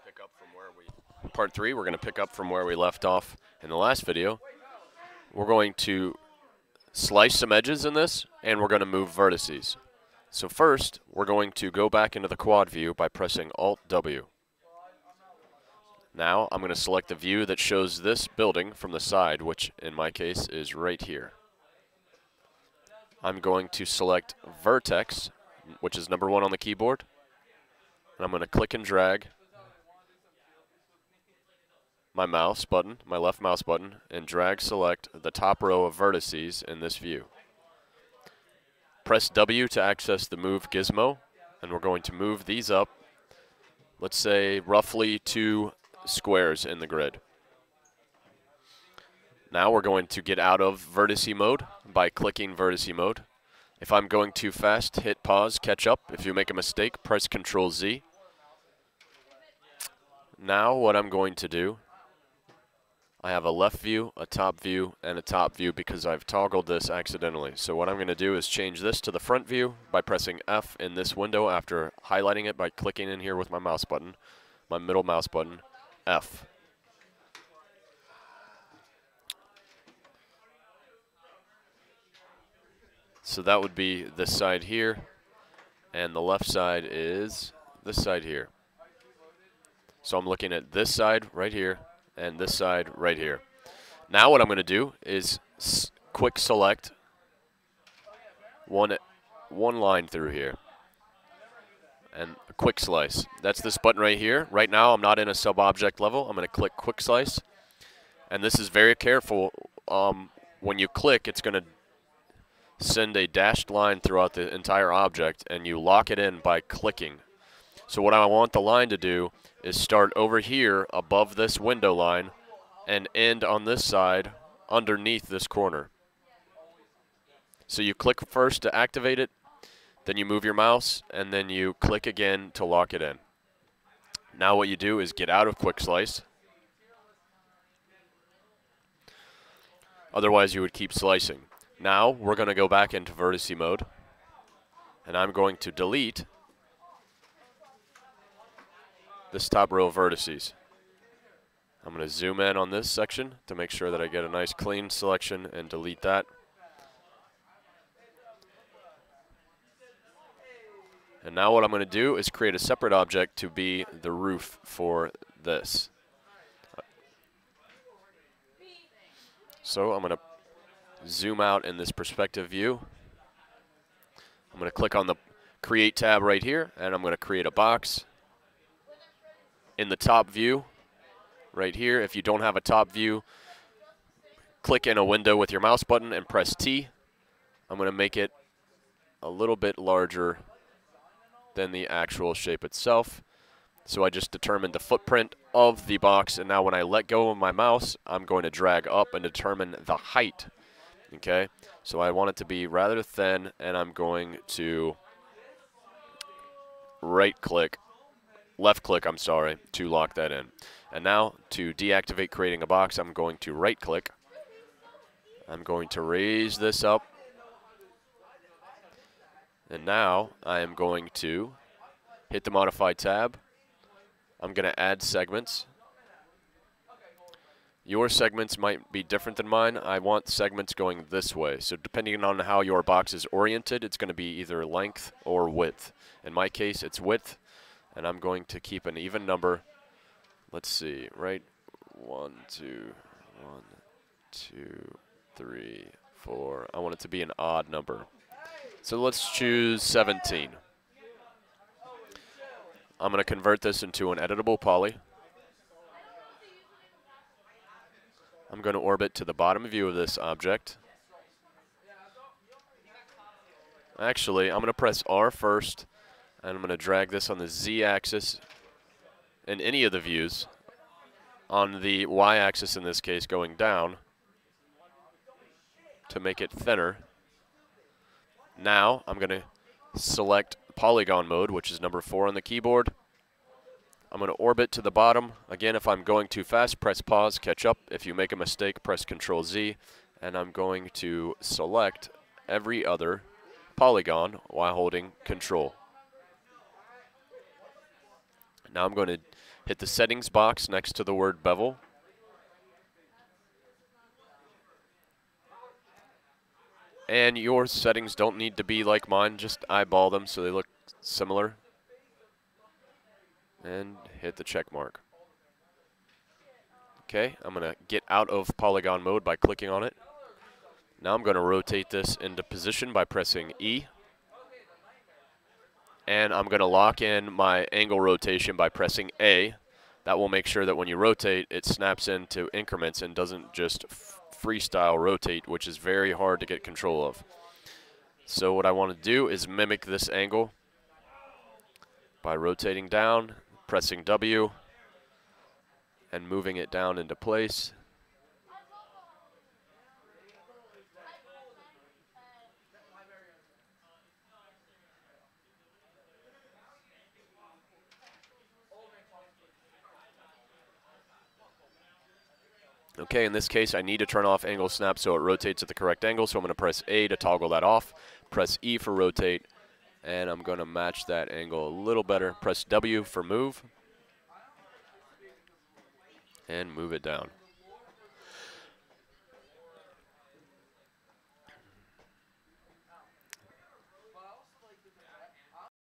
pick up from where part 3, we're going to pick up from where we left off in the last video. We're going to slice some edges in this, and we're going to move vertices. So first, we're going to go back into the quad view by pressing Alt-W. Now, I'm going to select the view that shows this building from the side, which in my case is right here. I'm going to select Vertex, which is number 1 on the keyboard, and I'm going to click and drag my mouse button, my left mouse button, and drag select the top row of vertices in this view. Press W to access the move gizmo, and we're going to move these up, let's say roughly 2 squares in the grid. Now we're going to get out of vertice mode by clicking vertice mode. If I'm going too fast, hit pause, catch up. If you make a mistake, press Control Z. Now what I'm going to do, I have a left view, a top view, and a top view because I've toggled this accidentally. So what I'm going to do is change this to the front view by pressing F in this window after highlighting it by clicking in here with my mouse button, my middle mouse button, F. So that would be this side here, and the left side is this side here. So I'm looking at this side right here, and this side right here. Now what I'm going to do is quick select one line through here, and a quick slice. That's this button right here. Right now I'm not in a sub-object level. I'm going to click quick slice, and this is very careful. When you click, it's going to send a dashed line throughout the entire object, and you lock it in by clicking. So what I want the line to do is start over here above this window line and end on this side underneath this corner. So you click first to activate it, then you move your mouse, and then you click again to lock it in. Now what you do is get out of quick slice. Otherwise you would keep slicing. Now we're going to go back into vertice mode, and I'm going to delete this top row of vertices. I'm going to zoom in on this section to make sure that I get a nice clean selection and delete that. And now what I'm going to do is create a separate object to be the roof for this. So I'm going to zoom out in this perspective view. I'm going to click on the Create tab right here, and I'm going to create a box. In the top view, right here, if you don't have a top view, click in a window with your mouse button and press T. I'm going to make it a little bit larger than the actual shape itself. So I just determined the footprint of the box, and now when I let go of my mouse, I'm going to drag up and determine the height. Okay, so I want it to be rather thin, and I'm going to left click, to lock that in. And now to deactivate creating a box, I'm going to right click. I'm going to raise this up. And now I am going to hit the modify tab. I'm going to add segments. Your segments might be different than mine. I want segments going this way. So depending on how your box is oriented, it's going to be either length or width. In my case, it's width, and I'm going to keep an even number. Let's see, right? 1, 2, 3, 4. I want it to be an odd number. So let's choose 17. I'm going to convert this into an editable poly. I'm going to orbit to the bottom view of this object. Actually, I'm going to press R first, and I'm going to drag this on the Z-axis in any of the views. On the Y-axis, in this case, going down to make it thinner. Now, I'm going to select polygon mode, which is number 4 on the keyboard. I'm going to orbit to the bottom. Again, if I'm going too fast, press pause, catch up. If you make a mistake, press Control Z. And I'm going to select every other polygon while holding Control. Now I'm going to Hit the settings box next to the word bevel. And your settings don't need to be like mine, just eyeball them so they look similar. And hit the check mark. Okay, I'm going to get out of polygon mode by clicking on it. Now I'm going to rotate this into position by pressing E. And I'm going to lock in my angle rotation by pressing A. That will make sure that when you rotate, it snaps into increments and doesn't just freestyle rotate, which is very hard to get control of. So what I want to do is mimic this angle by rotating down, pressing W, and moving it down into place. Okay, in this case, I need to turn off angle snap so it rotates at the correct angle, so I'm going to press A to toggle that off, press E for rotate, and I'm going to match that angle a little better. Press W for move, and move it down.